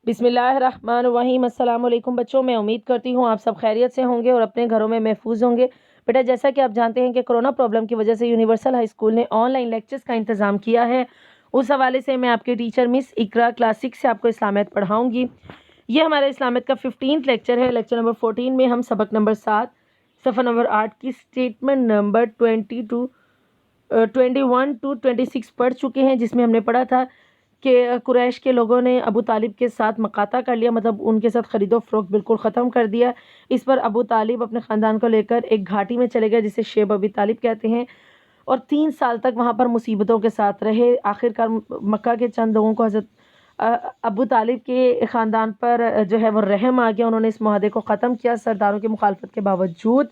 بسم اللہ الرحمن الرحیم۔ السلام علیکم بچوں، میں امید کرتی ہوں آپ سب خیریت سے ہوں گے اور اپنے گھروں میں محفوظ ہوں گے۔ بیٹا جیسا کہ آپ جانتے ہیں کہ کرونا پرابلم کی وجہ سے یونیورسل ہائی اسکول نے آن لائن لیکچرز کا انتظام کیا ہے، اس حوالے سے میں آپ کے ٹیچر مس اقرا کلاس 6 سے آپ کو اسلامیت پڑھاؤں گی۔ یہ ہمارے اسلامیت کا 15 لیکچر ہے۔ لیکچر نمبر 14 میں ہم سبق نمبر 7 صفحہ نمبر 8 کی اسٹیٹمنٹ نمبر 21 to 26 پڑھ چکے ہیں، جس میں ہم نے پڑھا تھا کہ قریش کے لوگوں نے ابو طالب کے ساتھ مقاطع کر لیا، مطلب ان کے ساتھ خرید و فروخت بالکل ختم کر دیا۔ اس پر ابو طالب اپنے خاندان کو لے کر ایک گھاٹی میں چلے گئے جسے شیب ابی طالب کہتے ہیں، اور 3 سال تک وہاں پر مصیبتوں کے ساتھ رہے۔ آخرکار مکہ کے چند لوگوں کو حضرت ابو طالب کے خاندان پر جو ہے وہ رحم آ گیا، انہوں نے اس معاہدے کو ختم کیا سرداروں کی مخالفت کے باوجود،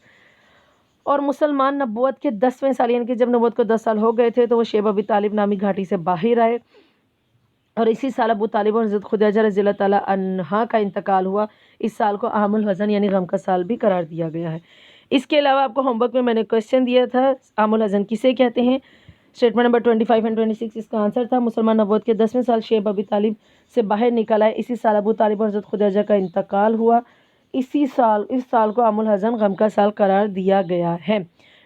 اور مسلمان نبوت کے 10ویں سال، یعنی کہ جب نبوت کو 10 سال ہو گئے تھے تو وہ شیب ابی طالب نامی گھاٹی سے باہر آئے، اور اسی سال ابو طالب اور حضرت خدیجہ رضی اللہ تعالیٰ عنہا کا انتقال ہوا۔ اس سال کو عام الحزن یعنی غم کا سال بھی قرار دیا گیا ہے۔ اس کے علاوہ آپ کو ہوم ورک میں نے کویسچن دیا تھا، عام الحزن کسے کہتے ہیں؟ اسٹیٹمنٹ نمبر 25 اور 26 اس کا آنسر تھا مسلمان نبوت کے 10ویں سال شیب ابی طالب سے باہر نکل آئے، اسی سال ابو طالب اور حضرت خدیجہ کا انتقال ہوا، اس سال کو عام الحزن غم کا سال قرار دیا گیا ہے۔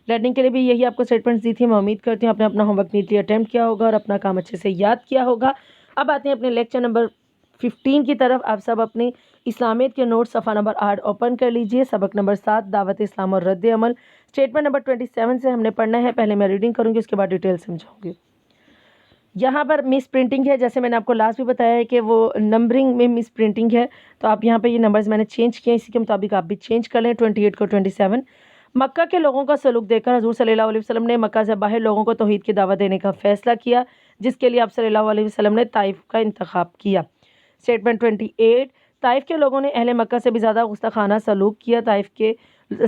لرننگ کے لیے بھی یہی آپ کو اسٹیٹمنٹس دی تھی، میں امید کرتی ہوں آپ نے اپنا ہوم ورک نیٹلی اٹیمپٹ کیا ہوگا اور اپنا کام اچھے سے یاد کیا ہوگا۔ اب آتے ہیں اپنے لیکچر نمبر 15 کی طرف۔ آپ سب اپنی اسلامیت کے نوٹ صفحہ نمبر 8 اوپن کر لیجئے۔ سبق نمبر 7 دعوت اسلام اور رد عمل، اسٹیٹمنٹ نمبر 27 سے ہم نے پڑھنا ہے۔ پہلے میں ریڈنگ کروں گی، اس کے بعد ڈیٹیل سمجھاؤں گی۔ یہاں پر مس پرنٹنگ ہے، جیسے میں نے آپ کو لاسٹ بھی بتایا ہے کہ وہ نمبرنگ میں مس پرنٹنگ ہے، تو آپ یہاں پہ یہ نمبرز میں نے چینج کیے، اسی کے مطابق آپ بھی چینج کر لیں۔ 28 کو 27 مکہ کے لوگوں کا سلوک دیکھ کر حضور صلی اللہ علیہ وسلم نے مکہ سے باہر لوگوں کو توحید کی دعوت دینے کا فیصلہ کیا، جس کے لیے آپ صلی اللہ علیہ وسلم نے طائف کا انتخاب کیا۔ اسٹیٹمنٹ 28 طائف کے لوگوں نے اہل مکہ سے بھی زیادہ گستاخانہ سلوک کیا۔ طائف کے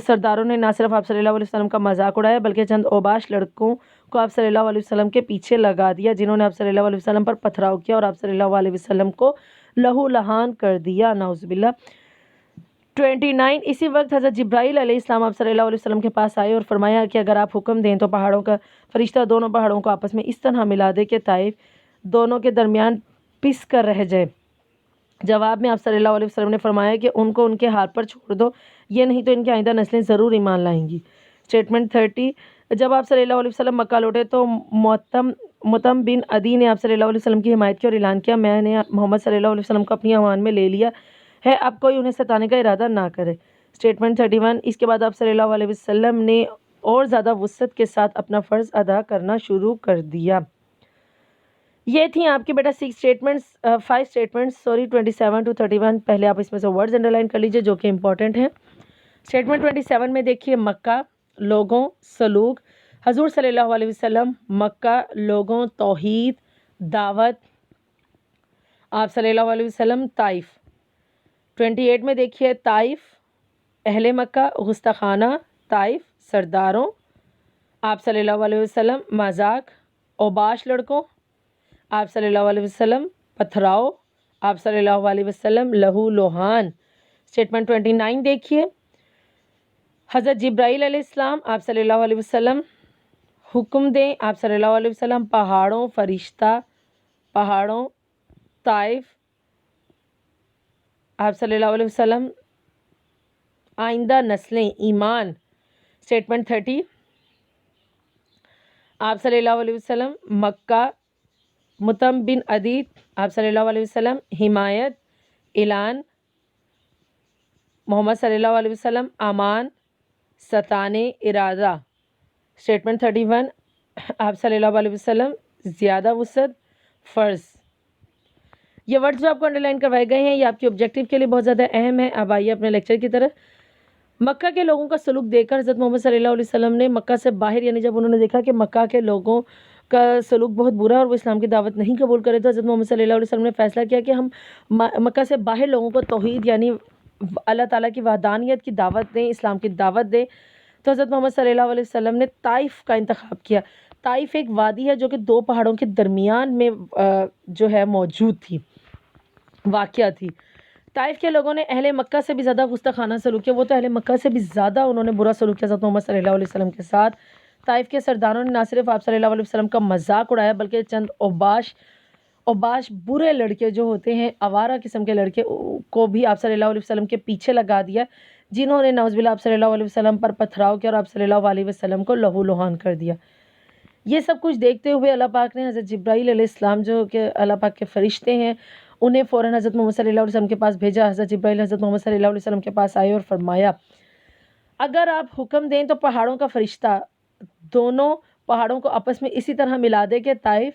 سرداروں نے نہ صرف آپ صلی اللہ علیہ وسلم کا مذاق اڑایا بلکہ چند اوباش لڑکوں کو آپ صلی اللہ علیہ وسلم کے پیچھے لگا دیا، جنہوں نے آپ صلی اللہ علیہ وسلم پر پتھراؤ کیا اور آپ صلی اللہ علیہ وسلم کو لہو لہان کر دیا، نعوذ باللہ۔ 29 اسی وقت حضرت جبرائیل علیہ السلام آپ صلی اللہ علیہ وسلم کے پاس آئے اور فرمایا کہ اگر آپ حکم دیں تو پہاڑوں کا فرشتہ دونوں پہاڑوں کو آپس میں اس طرح ملا دے کہ طائف دونوں کے درمیان پس کر رہ جائے۔ جواب میں آپ صلی اللہ علیہ وسلم نے فرمایا کہ ان کو ان کے حال پر چھوڑ دو، یہ نہیں تو ان کی آئندہ نسلیں ضرور ایمان لائیں گی۔ اسٹیٹمنٹ 30 جب آپ صلی اللہ علیہ وسلم مکہ لوٹے تو متم بن عدی نے آپ صلی اللہ علیہ وسلم کی حمایت کی اور اعلان کیا، میں نے محمد صلی اللہ علیہ وسلم کو اپنی امان میں لے لیا ہے، اب کوئی انہیں ستانے کا ارادہ نہ کرے۔ اسٹیٹمنٹ 31 اس کے بعد آپ صلی اللہ علیہ وسلم نے اور زیادہ وسعت کے ساتھ اپنا فرض ادا کرنا شروع کر دیا۔ یہ تھیں آپ کے بیٹا 5 اسٹیٹمنٹس 27 to 31۔ پہلے آپ اس میں سے ورڈز انڈرلائن کر لیجئے جو کہ امپورٹنٹ ہیں۔ اسٹیٹمنٹ 27 میں دیکھیے مکہ لوگوں سلوک، حضور صلی اللہ علیہ وسلم مکہ لوگوں توحید دعوت، آپ صلی اللہ علیہ وسلم طائف۔ 28 میں دیکھیے طائف اہل مکہ گستاخانہ، طائف سرداروں، آپ صلی اللہ علیہ وسلم مذاق اوباش لڑکوں، آپ صلی اللہ علیہ وسلم پتھراؤ، آپ صلی اللہ علیہ وسلم لہو لوہان۔ اسٹیٹمنٹ 29 دیکھیے حضرت جبرائیل علیہ السلام آپ صلی اللہ علیہ وسلم حکم دیں، آپ صلی اللہ علیہ وسلم پہاڑوں فرشتہ پہاڑوں، طائف آپ صلی اللہ علیہ وسلم آئندہ نسلیں ایمان۔ اسٹیٹمنٹ 30 آپ صلی اللہ علیہ وسلم مکہ متم بن عدی آپ صلی اللہ علیہ وسلم حمایت اعلان، محمد صلی اللہ علیہ وسلم امان ستانے ارادہ۔ اسٹیٹمنٹ 31 آپ صلی اللہ علیہ وسلم زیادہ وسعت فرض۔ یہ ورڈز جو آپ کو انڈرلائن کروائے گئے ہیں یہ آپ کے آبجیکٹیو کے لیے بہت زیادہ اہم ہے۔ اب آئیے اپنے لیکچر کی طرف۔ مکہ کے لوگوں کا سلوک دیکھ کر حضرت محمد صلی اللہ علیہ وسلم نے مکہ سے باہر، یعنی جب انہوں نے دیکھا کہ مکہ کے لوگوں کا سلوک بہت برا اور وہ اسلام کی دعوت نہیں قبول کرے، تو حضرت محمد صلی اللہ علیہ وسلم نے فیصلہ کیا کہ ہم مکہ سے باہر لوگوں کو توحید یعنی اللہ تعالیٰ کی وحدانیت کی دعوت دیں، اسلام کی دعوت دیں۔ تو حضرت محمد صلی اللہ علیہ وسلم نے طائف کا انتخاب کیا۔ طائف ایک وادی ہے جو کہ 2 پہاڑوں کے درمیان میں جو ہے موجود تھی، واقعہ تھی۔ طائف کے لوگوں نے اہل مکہ سے بھی زیادہ گستاخانہ سلوک کیا، وہ تو اہل مکہ سے بھی زیادہ انہوں نے برا سلوک کیا حضرت محمد صلی اللہ علیہ وسلم کے ساتھ۔ طائف کے سرداروں نے نہ صرف آپ صلی اللہ علیہ وسلم کا مذاق اڑایا بلکہ چند اوباش اور بعض برے لڑکے جو ہوتے ہیں، آوارہ قسم کے لڑکے، کو بھی آپ صلی اللہ علیہ وسلم کے پیچھے لگا دیا، جنہوں نے نعوذ باللہ آپ صلی اللہ علیہ وسلم پر پتھراؤ کیا اور آپ صلی اللہ علیہ وسلم کو لہو لہان کر دیا۔ یہ سب کچھ دیکھتے ہوئے اللہ پاک نے حضرت جبرائیل علیہ السلام جو کہ اللہ پاک کے فرشتے ہیں، انہیں فوراً حضرت محمد صلی اللہ علیہ وسلم کے پاس بھیجا۔ حضرت جبرائیل حضرت محمد صلی اللہ علیہ وسلم کے پاس آئے اور فرمایا، اگر آپ حکم دیں تو پہاڑوں کا فرشتہ دونوں پہاڑوں کو آپس میں اسی طرح ملا دے کہ طائف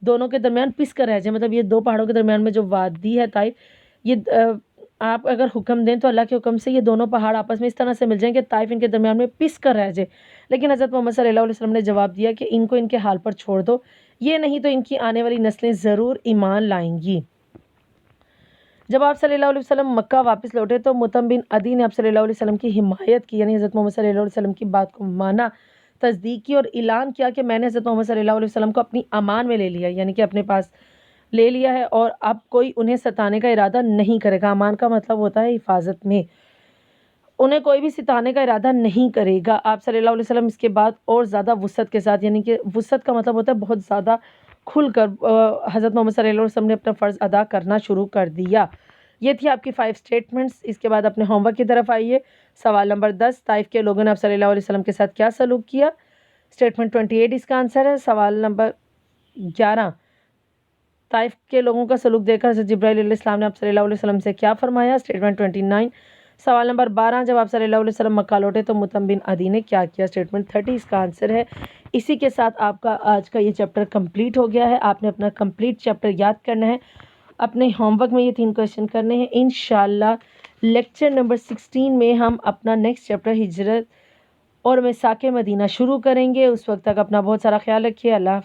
دونوں کے درمیان پس کر رہ جائے۔ مطلب یہ دو پہاڑوں کے درمیان میں جو وادی ہے طائف، یہ آپ اگر حکم دیں تو اللہ کے حکم سے یہ دونوں پہاڑ آپس میں اس طرح سے مل جائیں کہ طائف ان کے درمیان میں پس کر رہ جائے۔ لیکن حضرت محمد صلی اللہ علیہ وسلم نے جواب دیا کہ ان کو ان کے حال پر چھوڑ دو، یہ نہیں تو ان کی آنے والی نسلیں ضرور ایمان لائیں گی۔ جب آپ صلی اللہ علیہ وسلم مکہ واپس لوٹے تو مطعم بن عدی نے آپ صلی اللہ علیہ وسلم کی حمایت کی، یعنی حضرت محمد صلی اللہ علیہ وسلم کی بات کو مانا، تصدیق کی اور اعلان کیا کہ میں نے حضرت محمد صلی اللہ علیہ وسلم کو اپنی امان میں لے لیا، یعنی کہ اپنے پاس لے لیا ہے اور اب کوئی انہیں ستانے کا ارادہ نہیں کرے گا۔ امان کا مطلب ہوتا ہے حفاظت میں، انہیں کوئی بھی ستانے کا ارادہ نہیں کرے گا۔ آپ صلی اللہ علیہ وسلم اس کے بعد اور زیادہ وسعت کے ساتھ، یعنی کہ وسعت کا مطلب ہوتا ہے بہت زیادہ کھل کر، حضرت محمد صلی اللہ علیہ وسلم نے اپنا فرض ادا کرنا شروع کر دیا۔ یہ تھی آپ کی 5 سٹیٹمنٹس۔ اس کے بعد اپنے ہوم ورک کی طرف آئیے۔ سوال نمبر 10، طائف کے لوگوں نے آپ صلی اللہ علیہ وسلم کے ساتھ کیا سلوک کیا؟ سٹیٹمنٹ 28 اس کا آنسر ہے۔ سوال نمبر 11، طائف کے لوگوں کا سلوک دیکھ کر حضرت جبرائیل علیہ السلام نے آپ صلی اللہ علیہ وسلم سے کیا فرمایا؟ سٹیٹمنٹ 29۔ سوال نمبر 12، جب آپ صلی اللہ علیہ وسلم مکہ لوٹے تو مطعم بن عدی نے کیا کیا؟ سٹیٹمنٹ 30 اس کا آنسر ہے۔ اسی کے ساتھ آپ کا آج کا یہ چیپٹر کمپلیٹ ہو گیا ہے۔ آپ نے اپنا کمپلیٹ چیپٹر یاد کرنا ہے، اپنے ہوم ورک میں یہ 3 کویشچن کرنے ہیں۔ انشاءاللہ لیکچر نمبر 16 میں ہم اپنا نیکسٹ چیپٹر ہجرت اور میثاق مدینہ شروع کریں گے۔ اس وقت تک اپنا بہت سارا خیال رکھیے۔ اللہ حافظ۔